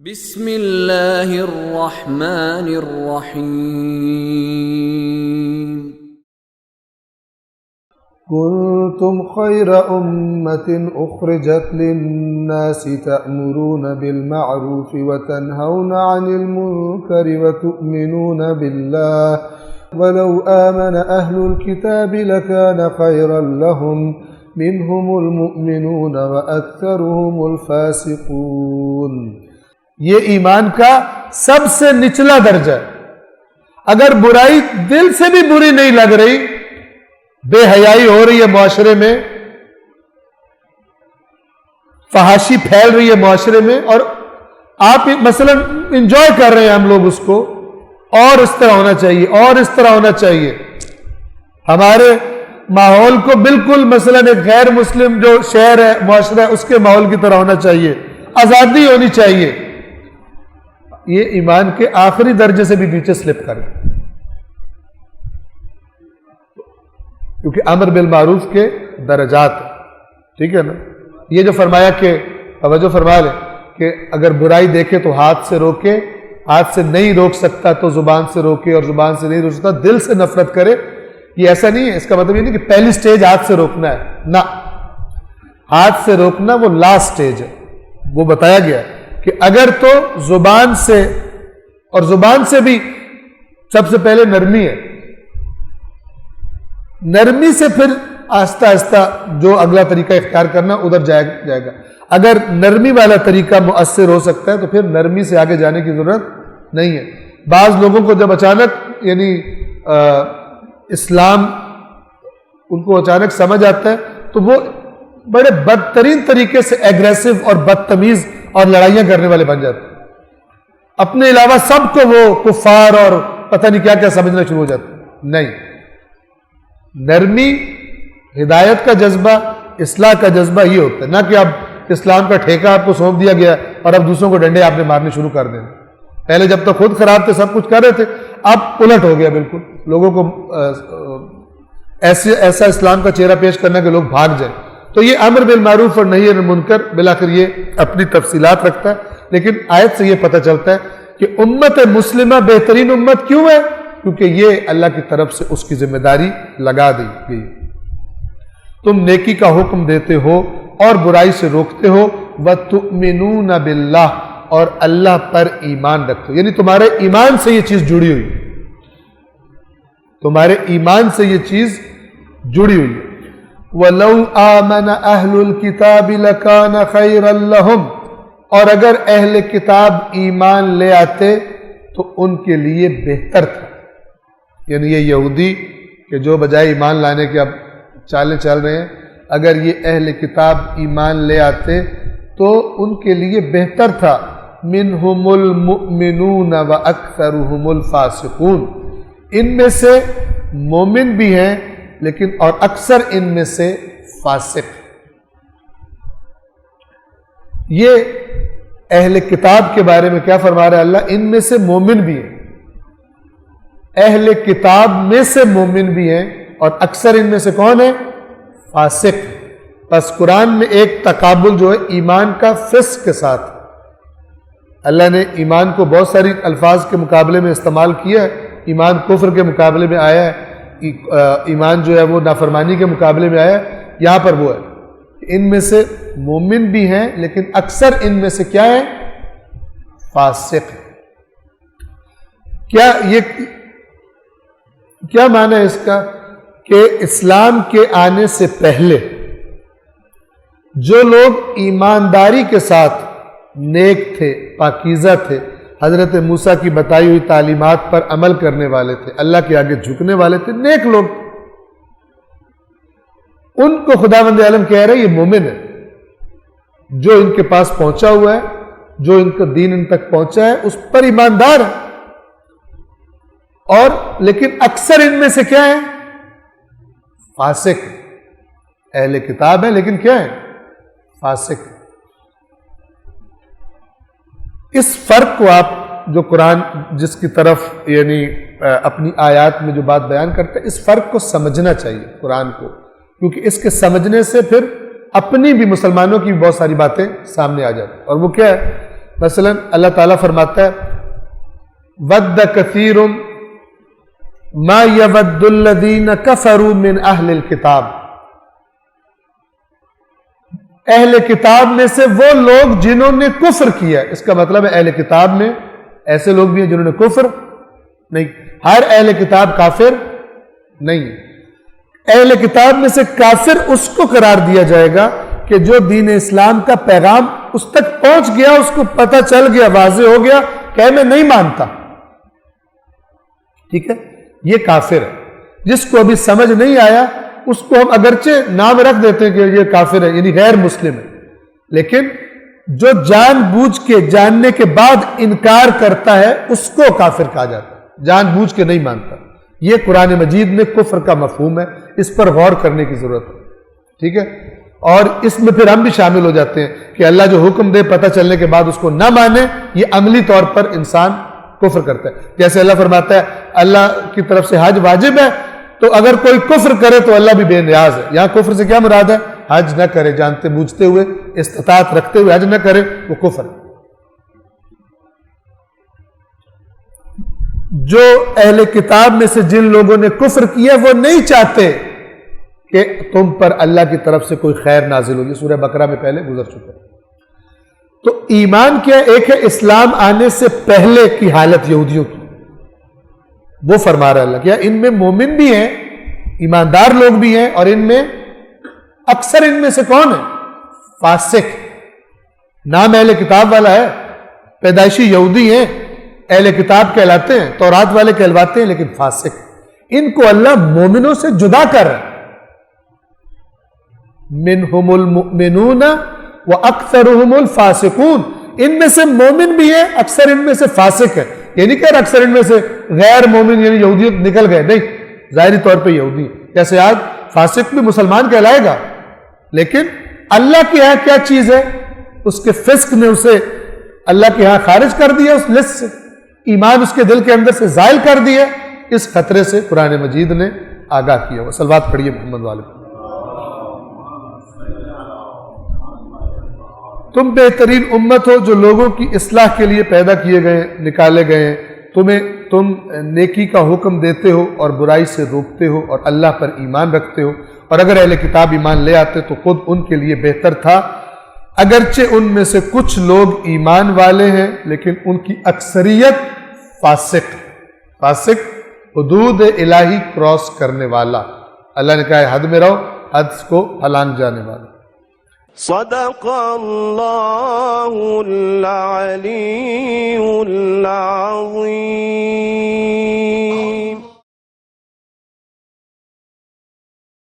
بسم اللہ الرحمن الرحیم كنتم خير أمة أخرجت للناس تأمرون بالمعروف وتنهون عن المنكر وتؤمنون بالله ولو آمن أهل الكتاب لكان خيرا لهم منهم المؤمنون وأكثرهم الفاسقون۔ یہ ایمان کا سب سے نچلا درجہ ہے۔ اگر برائی دل سے بھی بری نہیں لگ رہی، بے حیائی ہو رہی ہے معاشرے میں، فحاشی پھیل رہی ہے معاشرے میں، اور آپ مثلا انجوائے کر رہے ہیں ہم لوگ اس کو، اور اس طرح ہونا چاہیے اور اس طرح ہونا چاہیے، ہمارے ماحول کو بالکل مثلا ایک غیر مسلم جو شہر ہے معاشرہ ہے اس کے ماحول کی طرح ہونا چاہیے، آزادی ہونی چاہیے، یہ ایمان کے آخری درجے سے بھی پیچھے سلپ کر گئے، کیونکہ امر بالمعروف کے درجات، ٹھیک ہے نا۔ یہ جو فرمایا کہ توجہ فرما لیں کہ اگر برائی دیکھے تو ہاتھ سے روکے، ہاتھ سے نہیں روک سکتا تو زبان سے روکے، اور زبان سے نہیں روک سکتا دل سے نفرت کرے، یہ ایسا نہیں ہے۔ اس کا مطلب یہ نہیں کہ پہلی سٹیج ہاتھ سے روکنا ہے، نہ، ہاتھ سے روکنا وہ لاسٹ سٹیج ہے۔ وہ بتایا گیا ہے کہ اگر تو زبان سے، اور زبان سے بھی سب سے پہلے نرمی ہے، نرمی سے پھر آہستہ آہستہ جو اگلا طریقہ اختیار کرنا ادھر جائے گا۔ اگر نرمی والا طریقہ مؤثر ہو سکتا ہے تو پھر نرمی سے آگے جانے کی ضرورت نہیں ہے۔ بعض لوگوں کو جب اچانک یعنی اسلام ان کو اچانک سمجھ آتا ہے تو وہ بڑے بدترین طریقے سے ایگریسو اور بدتمیز اور لڑائیاں کرنے والے بن جاتے ہیں، اپنے علاوہ سب کو وہ کفار اور پتہ نہیں کیا کیا سمجھنا شروع ہو جاتے ہیں۔ نہیں، نرمی، ہدایت کا جذبہ، اصلاح کا جذبہ یہ ہوتا ہے، نہ کہ اب اسلام کا ٹھیکہ آپ کو سونپ دیا گیا اور اب دوسروں کو ڈنڈے آپ نے مارنے شروع کر دیں۔ پہلے جب تک خود خراب تھے سب کچھ کر رہے تھے، اب الٹ ہو گیا بالکل، لوگوں کو ایسا اسلام کا چہرہ پیش کرنا کہ لوگ بھاگ جائیں۔ تو یہ امر بالمعروف اور نہی عن المنکر بالآخر یہ اپنی تفصیلات رکھتا ہے، لیکن آیت سے یہ پتہ چلتا ہے کہ امت مسلمہ بہترین امت کیوں ہے؟ کیونکہ یہ اللہ کی طرف سے اس کی ذمہ داری لگا دی گئی۔ تم نیکی کا حکم دیتے ہو اور برائی سے روکتے ہو، وَتُؤْمِنُونَ بِاللَّهِ، اور اللہ پر ایمان رکھتے ہو، یعنی تمہارے ایمان سے یہ چیز جڑی ہوئی، تمہارے ایمان سے یہ چیز جڑی ہوئی ہے۔ وَلَوْ آمَنَ أَهْلُ الْكِتَابِ لَكَانَ خَيْرًا لَهُمْ، اور اگر اہل کتاب ایمان لے آتے تو ان کے لیے بہتر تھا، یعنی یہ یہودی کہ جو بجائے ایمان لانے کے اب چالیں چل رہے ہیں، اگر یہ اہل کتاب ایمان لے آتے تو ان کے لیے بہتر تھا۔ مِنْهُمُ الْمُؤْمِنُونَ وَأَكْثَرُهُمُ الْفَاسِقُونَ، ان میں سے مومن بھی ہیں لیکن اور اکثر ان میں سے فاسق۔ یہ اہل کتاب کے بارے میں کیا فرما رہا ہے اللہ؟ ان میں سے مومن بھی ہیں، اہل کتاب میں سے مومن بھی ہیں، اور اکثر ان میں سے کون ہے؟ فاسق۔ پس قرآن میں ایک تقابل جو ہے ایمان کا فسق کے ساتھ، اللہ نے ایمان کو بہت ساری الفاظ کے مقابلے میں استعمال کیا ہے، ایمان کفر کے مقابلے میں آیا ہے، ایمان جو ہے وہ نافرمانی کے مقابلے میں آیا ہے، یہاں پر وہ ہے ان میں سے مومن بھی ہیں لیکن اکثر ان میں سے کیا ہے؟ فاسق۔ کیا معنی ہے اس کا؟ کہ اسلام کے آنے سے پہلے جو لوگ ایمانداری کے ساتھ نیک تھے، پاکیزہ تھے، حضرت موسیٰ کی بتائی ہوئی تعلیمات پر عمل کرنے والے تھے، اللہ کے آگے جھکنے والے تھے، نیک لوگ، ان کو خداوند عالم کہہ رہے ہیں یہ مومن ہے، جو ان کے پاس پہنچا ہوا ہے، جو ان کا دین ان تک پہنچا ہے اس پر ایماندار ہے، اور لیکن اکثر ان میں سے کیا ہے؟ فاسق۔ اہل کتاب ہے لیکن کیا ہے؟ فاسق۔ اس فرق کو آپ جو قرآن جس کی طرف یعنی اپنی آیات میں جو بات بیان کرتے ہیں، اس فرق کو سمجھنا چاہیے قرآن کو، کیونکہ اس کے سمجھنے سے پھر اپنی بھی مسلمانوں کی بھی بہت ساری باتیں سامنے آ جاتی ہیں، اور وہ کیا ہے؟ مثلا اللہ تعالیٰ فرماتا ہے ود کثیر ما یود الذین کفروا من اہل الکتاب، اہل کتاب میں سے وہ لوگ جنہوں نے کفر کیا. اس کا مطلب ہے اہل کتاب میں ایسے لوگ بھی ہیں جنہوں نے کفر نہیں. ہر اہل کتاب کافر نہیں. اہل کتاب میں سے کافر اس کو قرار دیا جائے گا کہ جو دین اسلام کا پیغام اس تک پہنچ گیا، اس کو پتہ چل گیا، واضح ہو گیا کہ میں نہیں مانتا. ٹھیک ہے، یہ کافر ہے. جس کو ابھی سمجھ نہیں آیا اس کو ہم اگرچہ نام رکھ دیتے ہیں کہ یہ کافر ہے، یعنی غیر مسلم ہے، لیکن جو جان بوجھ کے جاننے کے بعد انکار کرتا ہے اس کو کافر کہا جاتا ہے، جان بوجھ کے نہیں مانتا. یہ قرآن مجید میں کفر کا مفہوم ہے، اس پر غور کرنے کی ضرورت ہے. ٹھیک ہے، اور اس میں پھر ہم بھی شامل ہو جاتے ہیں کہ اللہ جو حکم دے پتہ چلنے کے بعد اس کو نہ مانے، یہ عملی طور پر انسان کفر کرتا ہے. جیسے اللہ فرماتا ہے اللہ کی طرف سے حج واجب ہے، تو اگر کوئی کفر کرے تو اللہ بھی بے نیاز ہے. یہاں کفر سے کیا مراد ہے؟ حج نہ کرے، جانتے بوجھتے ہوئے استطاعت رکھتے ہوئے حج نہ کرے، وہ کفر ہے. جو اہل کتاب میں سے جن لوگوں نے کفر کیا وہ نہیں چاہتے کہ تم پر اللہ کی طرف سے کوئی خیر نازل ہو. یہ سورہ بقرہ میں پہلے گزر چکا ہے. تو ایمان کیا؟ ایک ہے اسلام آنے سے پہلے کی حالت یہودیوں کی، وہ فرما رہا ہے اللہ کیا ان میں مومن بھی ہیں، ایماندار لوگ بھی ہیں، اور ان میں اکثر ان میں سے کون ہے؟ فاسق. نام اہل کتاب والا ہے، پیدائشی یہودی ہیں، اہل کتاب کہلاتے ہیں، تورات والے کہلواتے ہیں، لیکن فاسق. ان کو اللہ مومنوں سے جدا کر رہا ہے. منہم المؤمنون واکثرهم الفاسقون، ان میں سے مومن بھی ہیں، اکثر ان میں سے فاسق ہے. یہ نہیں کہہ رہا اکثر ان میں سے غیر مومن یعنی یہودیت نکل گئے، نہیں، ظاہری طور پہ یہودی. جیسے آج فاسق بھی مسلمان کہلائے گا، لیکن اللہ کے ہاں کیا چیز ہے؟ اس کے فسق نے اسے اللہ کے ہاں خارج کر دیا اس لسٹ سے، ایمان اس کے دل کے اندر سے زائل کر دیا. اس خطرے سے قرآن مجید نے آگاہ کیا. وہ صلوات پڑھیے محمد والے. تم بہترین امت ہو جو لوگوں کی اصلاح کے لیے پیدا کیے گئے، نکالے گئے ہیں. تم نیکی کا حکم دیتے ہو اور برائی سے روکتے ہو اور اللہ پر ایمان رکھتے ہو. اور اگر اہل کتاب ایمان لے آتے تو خود ان کے لیے بہتر تھا، اگرچہ ان میں سے کچھ لوگ ایمان والے ہیں لیکن ان کی اکثریت فاسق حدود الہی کراس کرنے والا. اللہ نے کہا ہے حد میں رہو، حد کو پھلانگ جانے والا. صدق اللہ العلی العظیم.